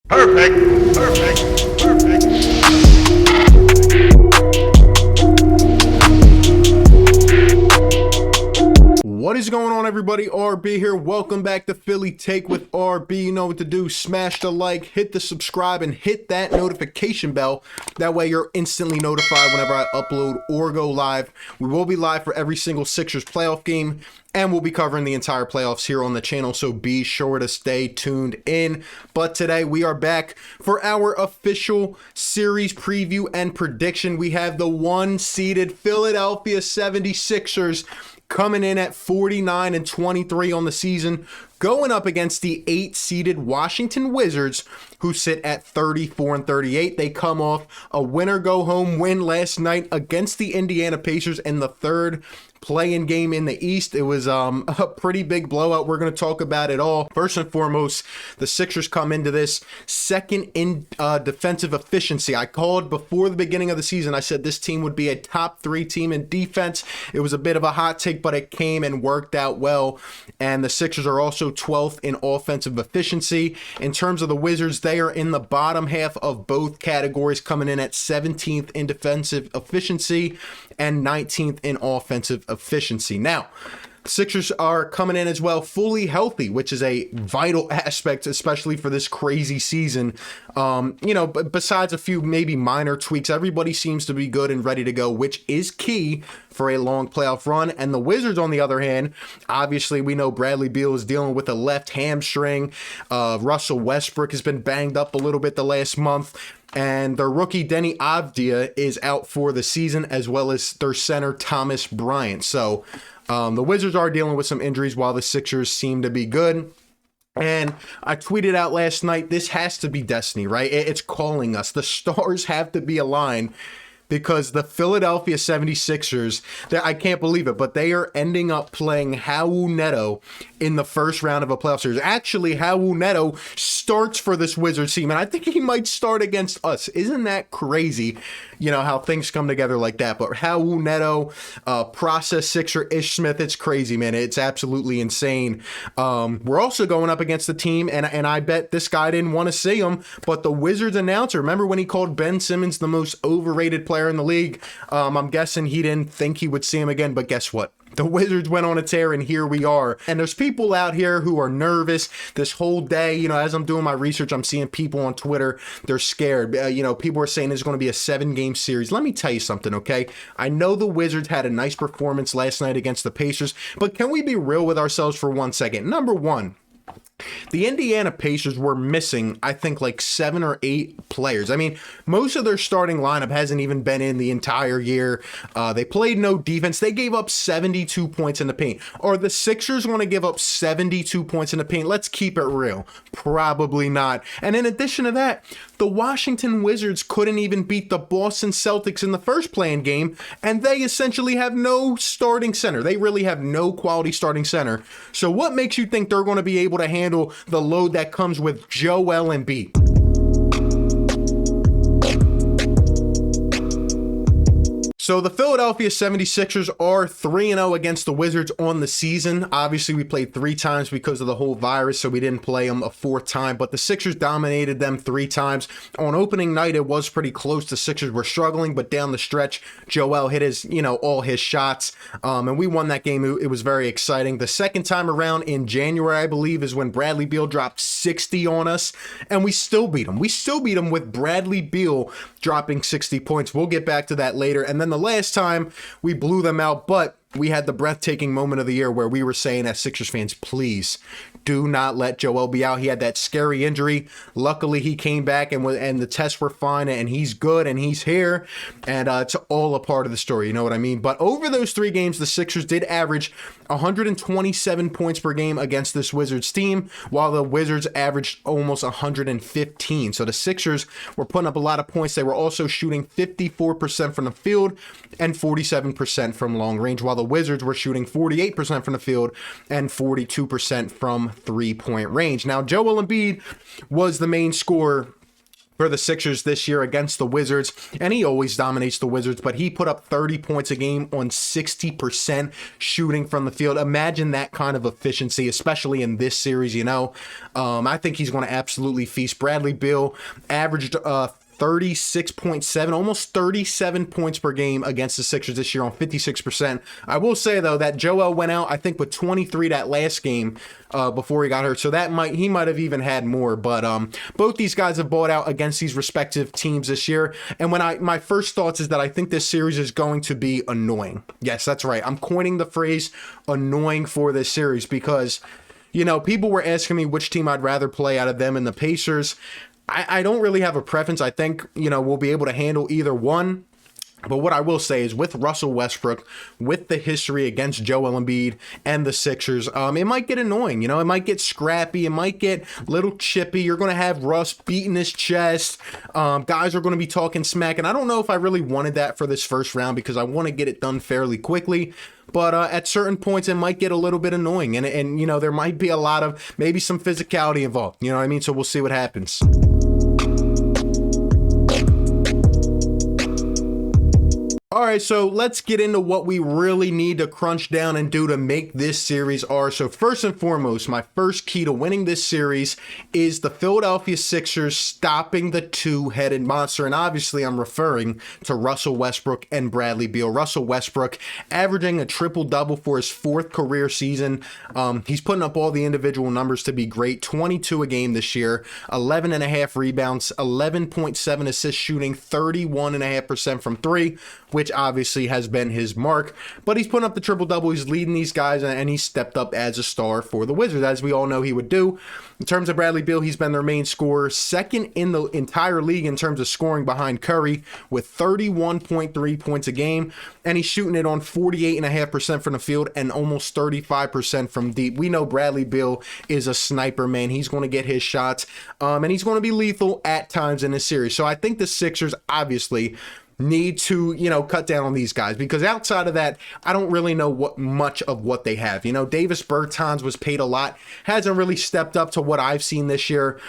Perfect. Perfect. Perfect. What is going on, everybody? RB here. Welcome back to Philly Take with RB. You know what to do. Smash the like, hit the subscribe, and hit that notification bell. That way you're instantly notified whenever I upload or go live. We will be live for every single Sixers playoff game, and we'll be covering the entire playoffs here on the channel, so be sure to stay tuned in. But today we are back for our official series preview and prediction. We have the one-seeded Philadelphia 76ers coming in at 49-23 on the season, going up against the 8-seeded Washington Wizards, who sit at 34-38. They come off a winner-go-home win last night against the Indiana Pacers in the third play-in game in the East. It was a pretty big blowout. We're going to talk about it all. First and foremost, the Sixers come into this second in defensive efficiency. I called before the beginning of the season, I said this team would be a top 3 team in defense. It was a bit of a hot take, but it came and worked out well. And the Sixers are also 12th in offensive efficiency. In terms of the Wizards, they are in the bottom half of both categories, coming in at 17th in defensive efficiency and 19th in offensive efficiency. Now, Sixers are coming in as well fully healthy, which is a vital aspect, especially for this crazy season. Besides a few maybe minor tweaks, everybody seems to be good and ready to go, which is key for a long playoff run. And the Wizards, on the other hand, obviously we know Bradley Beal is dealing with a left hamstring. Russell Westbrook has been banged up a little bit the last month. And their rookie, Deni Avdija, is out for the season, as well as their center, Thomas Bryant. So the Wizards are dealing with some injuries while the Sixers seem to be good. And I tweeted out last night, this has to be destiny, right? It's calling us. The stars have to be aligned, because the Philadelphia 76ers, I can't believe it, but they are ending up playing Raul Neto in the first round of a playoff series. Actually, Raul Neto starts for this Wizards team, and I think he might start against us. Isn't that crazy, how things come together like that? But Raul Neto, process Sixer Ish Smith, it's crazy, man. It's absolutely insane. We're also going up against the team, and I bet this guy didn't want to see him, but the Wizards announcer, remember when he called Ben Simmons the most overrated player in the league? I'm guessing he didn't think he would see him again, but guess what? The Wizards went on a tear, and here we are. And there's people out here who are nervous this whole day. As I'm doing my research, I'm seeing people on Twitter, they're scared. People are saying it's going to be a 7-game series. Let me tell you something, okay? I know the Wizards had a nice performance last night against the Pacers, but can we be real with ourselves for 1 second? Number one, the Indiana Pacers were missing, I think, like 7 or 8 players. I mean, most of their starting lineup hasn't even been in the entire year. They played no defense. They gave up 72 points in the paint. Are the Sixers going to give up 72 points in the paint? Let's keep it real. Probably not. And in addition to that, the Washington Wizards couldn't even beat the Boston Celtics in the first play-in game, and they essentially have no starting center. They really have no quality starting center. So what makes you think they're going to be able to handle the load that comes with Joel Embiid? So the Philadelphia 76ers are 3-0 against the Wizards on the season. Obviously, we played 3 times because of the whole virus, so we didn't play them a 4th time, but the Sixers dominated them 3 times. On opening night, it was pretty close. The Sixers were struggling, but down the stretch, Joel hit his, all his shots, and we won that game. It was very exciting. The second time around in January, I believe, is when Bradley Beal dropped 60 on us, and we still beat him. We still beat him with Bradley Beal dropping 60 points. We'll get back to that later. And then the last time we blew them out, but we had the breathtaking moment of the year where we were saying as Sixers fans, please do not let Joel be out. He had that scary injury. Luckily, he came back and the tests were fine, and he's good, and he's here, and it's all a part of the story. You know what I mean? But over those 3 games, the Sixers did average 127 points per game against this Wizards team, while the Wizards averaged almost 115. So the Sixers were putting up a lot of points. They were also shooting 54% from the field and 47% from long range, while the Wizards were shooting 48% from the field and 42% from 3-point range. Now, Joel Embiid was the main scorer for the Sixers this year against the Wizards, and he always dominates the Wizards, but he put up 30 points a game on 60% shooting from the field. Imagine that kind of efficiency, especially in this series, you know. I think he's going to absolutely feast. Bradley Beal averaged 36.7, almost 37 points per game against the Sixers this year on 56%. I will say, though, that Joel went out, I think, with 23 that last game before he got hurt. So he might have even had more. But both these guys have bought out against these respective teams this year. And my first thoughts is that I think this series is going to be annoying. Yes, that's right. I'm coining the phrase annoying for this series because, you know, people were asking me which team I'd rather play out of them and the Pacers. I don't really have a preference. I think, you know, we'll be able to handle either one. But what I will say is with Russell Westbrook, with the history against Joel Embiid and the Sixers, it might get annoying. You know, it might get scrappy. It might get a little chippy. You're going to have Russ beating his chest. Guys are going to be talking smack. And I don't know if I really wanted that for this first round because I want to get it done fairly quickly. But at certain points, it might get a little bit annoying. And you know, there might be a lot of maybe some physicality involved. You know what I mean? So we'll see what happens. All right, so let's get into what we really need to crunch down and do to make this series ours. So first and foremost, my first key to winning this series is the Philadelphia Sixers stopping the two-headed monster. And obviously, I'm referring to Russell Westbrook and Bradley Beal. Russell Westbrook averaging a triple-double for his fourth career season. He's putting up all the individual numbers to be great. 22 a game this year, 11.5 rebounds, 11.7 assists shooting, 31.5% from three, which obviously has been his mark, but he's putting up the triple-double. He's leading these guys, and he stepped up as a star for the Wizards, as we all know he would do. In terms of Bradley Beal, he's been their main scorer, second in the entire league in terms of scoring behind Curry with 31.3 points a game, and he's shooting it on 48.5% from the field and almost 35% from deep. We know Bradley Beal is a sniper, man. He's going to get his shots, and he's going to be lethal at times in this series. So I think the Sixers obviously need to, you know, cut down on these guys because outside of that, I don't really know much of what they have. You know, Davis Bertans was paid a lot, hasn't really stepped up to what I've seen this year.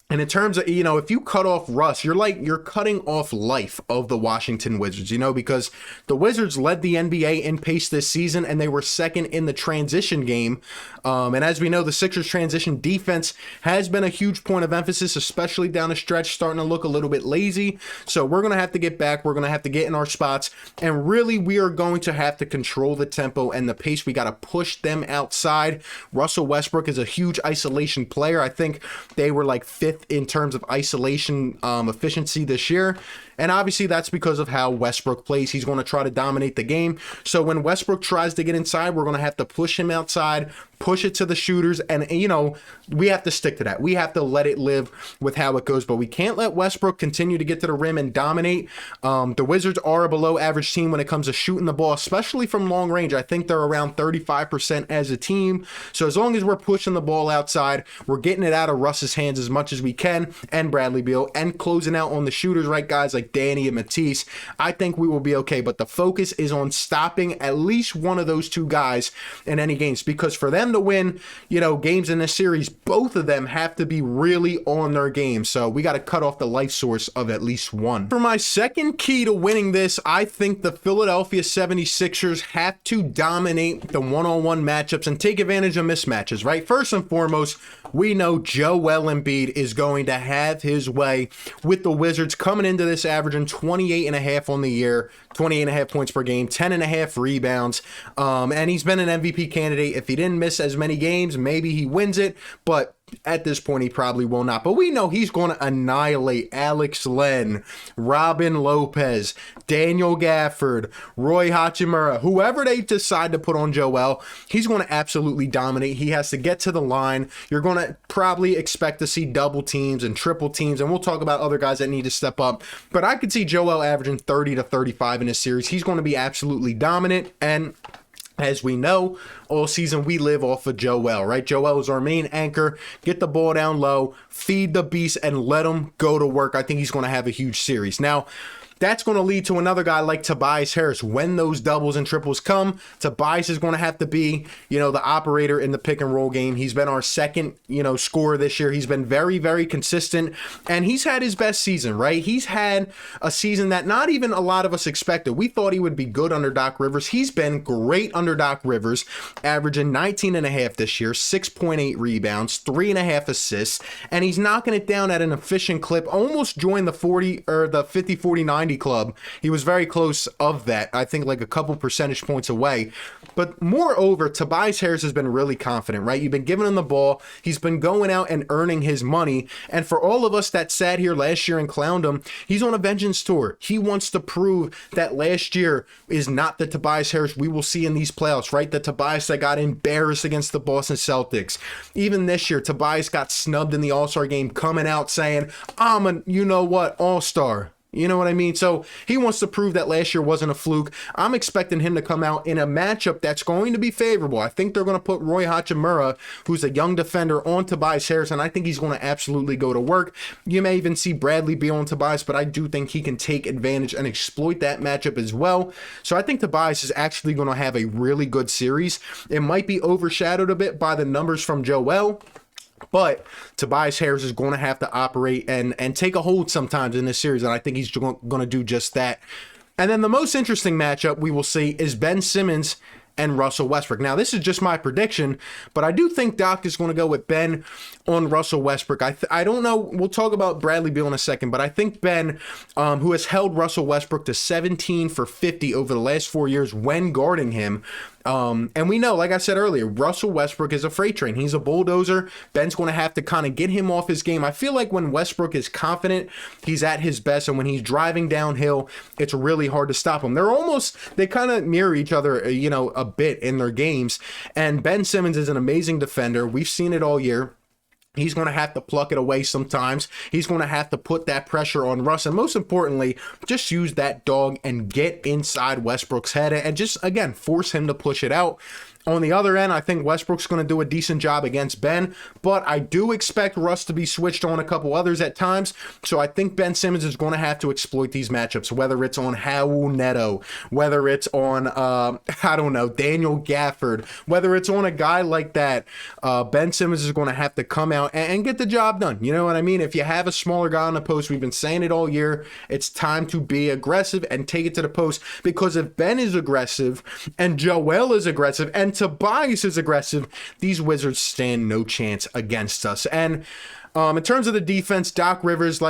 And in terms of, you know, if you cut off Russ, you're cutting off life of the Washington Wizards, you know, because the Wizards led the NBA in pace this season and they were second in the transition game. And as we know, the Sixers transition defense has been a huge point of emphasis, especially down the stretch, starting to look a little bit lazy. So we're going to have to get back. We're going to have to get in our spots. And really, we are going to have to control the tempo and the pace. We got to push them outside. Russell Westbrook is a huge isolation player. I think they were like fifth in terms of isolation efficiency this year. And obviously that's because of how Westbrook plays. He's going to try to dominate the game. So when Westbrook tries to get inside, we're going to have to push him outside, push it to the shooters. And, you know, we have to stick to that. We have to let it live with how it goes. But we can't let Westbrook continue to get to the rim and dominate. The Wizards are a below average team when it comes to shooting the ball, especially from long range. I think they're around 35% as a team. So as long as we're pushing the ball outside, we're getting it out of Russ's hands as much as we can, and Bradley Beal, and closing out on the shooters, right, guys, like Danny and Matisse, I think we will be okay. But the focus is on stopping at least one of those two guys in any games, because for them to win, you know, games in this series, both of them have to be really on their game. So we got to cut off the life source of at least one. For my second key to winning this, I think the Philadelphia 76ers have to dominate the one-on-one matchups and take advantage of mismatches, right? First and foremost, we know Joel Embiid is going to have his way with the Wizards coming into this averaging 28.5 on the year, 28.5 points per game, 10.5 rebounds. And he's been an MVP candidate. If he didn't miss as many games, maybe he wins it, but at this point, he probably will not. But we know he's going to annihilate Alex Len, Robin Lopez, Daniel Gafford, Roy Hachimura, whoever they decide to put on Joel. He's going to absolutely dominate. He has to get to the line. You're going to probably expect to see double teams and triple teams, and we'll talk about other guys that need to step up. But I could see Joel averaging 30 to 35 in this series. He's going to be absolutely dominant, and as we know, all season we live off of Joel, right? Joel is our main anchor. Get the ball down low, feed the beast, and let him go to work. I think he's going to have a huge series. Now, that's going to lead to another guy like Tobias Harris. When those doubles and triples come, Tobias is going to have to be, the operator in the pick and roll game. He's been our second, scorer this year. He's been very, very consistent, and he's had his best season, right? He's had a season that not even a lot of us expected. We thought he would be good under Doc Rivers. He's been great under Doc Rivers, averaging 19.5 this year, 6.8 rebounds, 3.5 assists, and he's knocking it down at an efficient clip. Almost joined the 50-40-90 club. He was very close of that. I think like a couple percentage points away. But moreover, Tobias Harris has been really confident, right? You've been giving him the ball. He's been going out and earning his money. And for all of us that sat here last year and clowned him, he's on a vengeance tour. He wants to prove that last year is not the Tobias Harris we will see in these playoffs, right? The Tobias that got embarrassed against the Boston Celtics. Even this year, Tobias got snubbed in the All-Star game, coming out saying, I'm a, All-Star. You know what I mean? So he wants to prove that last year wasn't a fluke. I'm expecting him to come out in a matchup that's going to be favorable. I think they're going to put Roy Hachimura, who's a young defender, on Tobias Harris, and I think he's going to absolutely go to work. You may even see Bradley Beal on Tobias, but I do think he can take advantage and exploit that matchup as well. So I think Tobias is actually going to have a really good series. It might be overshadowed a bit by the numbers from Joel, but Tobias Harris is going to have to operate and take a hold sometimes in this series, and I think he's going to do just that. And then the most interesting matchup we will see is Ben Simmons and Russell Westbrook. Now, this is just my prediction, but I do think Doc is going to go with Ben on Russell Westbrook. I don't know. We'll talk about Bradley Beal in a second, but I think Ben, who has held Russell Westbrook to 17 for 50 over the last 4 years when guarding him, and we know, like I said earlier, Russell Westbrook is a freight train. He's a bulldozer. Ben's going to have to kind of get him off his game. I feel like when Westbrook is confident, he's at his best. And when he's driving downhill, it's really hard to stop him. They kind of mirror each other, a bit in their games. And Ben Simmons is an amazing defender. We've seen it all year. He's going to have to pluck it away sometimes. He's going to have to put that pressure on Russ. And most importantly, just use that dog and get inside Westbrook's head and just, again, force him to push it out. On the other end, I think Westbrook's going to do a decent job against Ben, but I do expect Russ to be switched on a couple others at times, so I think Ben Simmons is going to have to exploit these matchups, whether it's on Raul Neto, whether it's on, Daniel Gafford, whether it's on a guy like that. Ben Simmons is going to have to come out and get the job done. You know what I mean? If you have a smaller guy on the post, we've been saying it all year, it's time to be aggressive and take it to the post, because if Ben is aggressive and Joel is aggressive and Tobias is aggressive, these Wizards stand no chance against us. And in terms of the defense, Doc Rivers,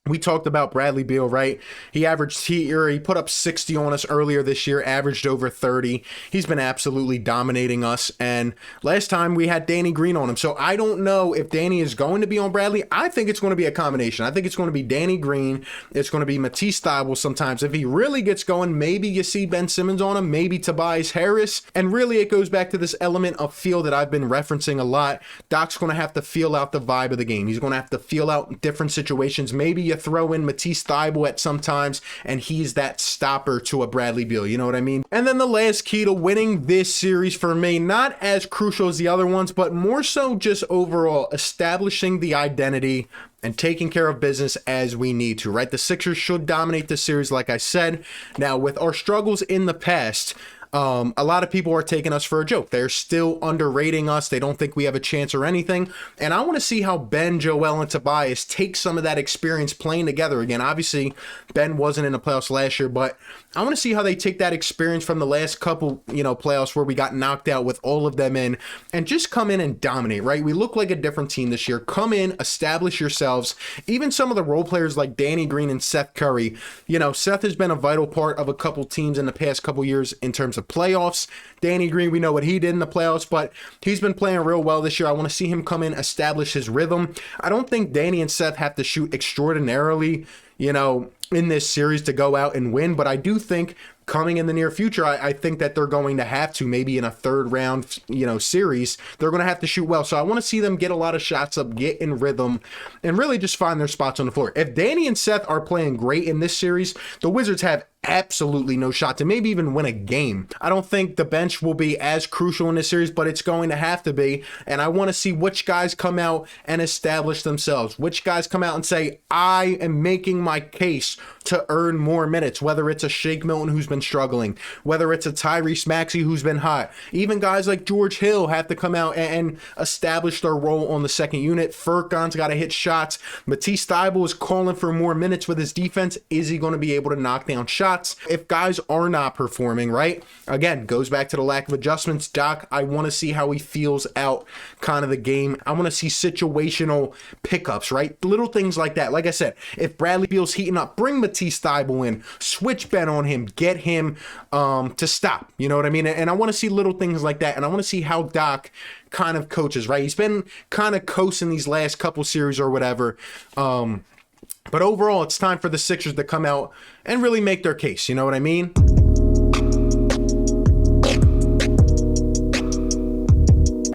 we talked about Bradley Beal, right? He put up 60 on us earlier this year, averaged over 30. He's been absolutely dominating us. And last time we had Danny Green on him. So I don't know if Danny is going to be on Bradley. I think it's going to be a combination. I think it's going to be Danny Green. It's going to be Matisse Thybulle sometimes. If he really gets going, maybe you see Ben Simmons on him, maybe Tobias Harris. And really it goes back to this element of feel that I've been referencing a lot. Doc's going to have to feel out the vibe of the game. He's going to have to feel out different situations. Maybe you throw in Matisse Thybulle at sometimes, and he's that stopper to a Bradley Beal. You know what I mean? And then the last key to winning this series for me, not as crucial as the other ones, but more so just overall establishing the identity and taking care of business as we need to, right? The Sixers should dominate the series, like I said. Now, with our struggles in the past, a lot of people are taking us for a joke. They're still underrating us. They don't think we have a chance or anything. And I want to see how Ben, Joel, and Tobias take some of that experience playing together again. Obviously, Ben wasn't in the playoffs last year, but I want to see how they take that experience from the last couple, playoffs where we got knocked out with all of them in and just come in and dominate, right? We look like a different team this year. Come in, establish yourselves. Even some of the role players like Danny Green and Seth Curry. Seth has been a vital part of a couple teams in the past couple years in terms of playoffs. Danny Green, we know what he did in the playoffs, but he's been playing real well this year. I want to see him come in, establish his rhythm. I don't think Danny and Seth have to shoot extraordinarily, in this series to go out and win, but I do think coming in the near future, I think that they're going to have to, maybe in a third round, series, they're going to have to shoot well. So I want to see them get a lot of shots up, get in rhythm, and really just find their spots on the floor. If Danny and Seth are playing great in this series, the Wizards have absolutely no shot to maybe even win a game. I don't think the bench will be as crucial in this series, but it's going to have to be. And I want to see which guys come out and establish themselves, which guys come out and say, I am making my case to earn more minutes, whether it's a Shake Milton who's been struggling, whether it's a Tyrese Maxey who's been hot. Even guys like George Hill have to come out and establish their role on the second unit. Furkan's got to hit shots. Matisse Thybulle is calling for more minutes with his defense. Is he going to be able to knock down shots? If guys are not performing, right? Again, goes back to the lack of adjustments. Doc, I want to see how he feels out kind of the game. I want to see situational pickups, right? Little things like that. Like I said, if Bradley Beal's heating up, bring Matisse Thybulle in, switch Ben on him, get him to stop. You know what I mean? And I want to see little things like that. And I want to see how Doc kind of coaches, right? He's been kind of coasting these last couple series or whatever. But overall, it's time for the Sixers to come out and really make their case. You know what I mean?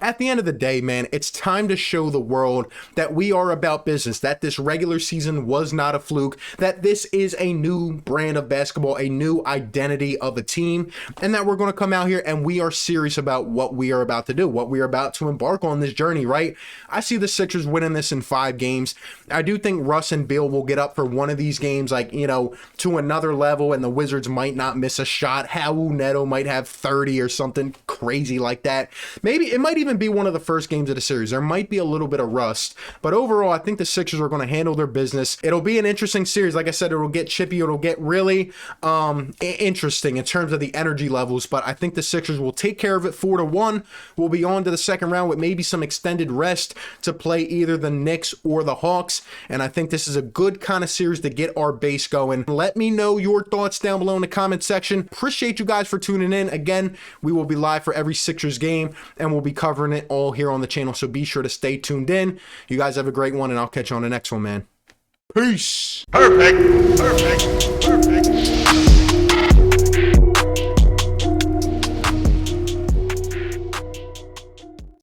At the end of the day, man, it's time to show the world that we are about business, that this regular season was not a fluke, that this is a new brand of basketball, a new identity of a team, and that we're going to come out here and we are serious about what we are about to do, what we are about to embark on this journey, right? I see the Sixers winning this in 5 games. I do think Russ and Beal will get up for one of these games, like, you know, to another level, and the Wizards might not miss a shot. Raul Neto might have 30 or something crazy like that. Maybe it might even be one of the first games of the series. There might be a little bit of rust, but overall, I think the Sixers are going to handle their business. It'll be an interesting series. Like I said, it'll get chippy. It'll get really interesting in terms of the energy levels, but I think the Sixers will take care of it 4-1. We'll be on to the second round with maybe some extended rest to play either the Knicks or the Hawks, and I think this is a good kind of series to get our base going. Let me know your thoughts down below in the comment section. Appreciate you guys for tuning in. Again, we will be live for every Sixers game, and we'll be covering it all here on the channel, so be sure to stay tuned in. You guys have a great one, and I'll catch you on the next one, man. Peace. Perfect. Perfect. Perfect.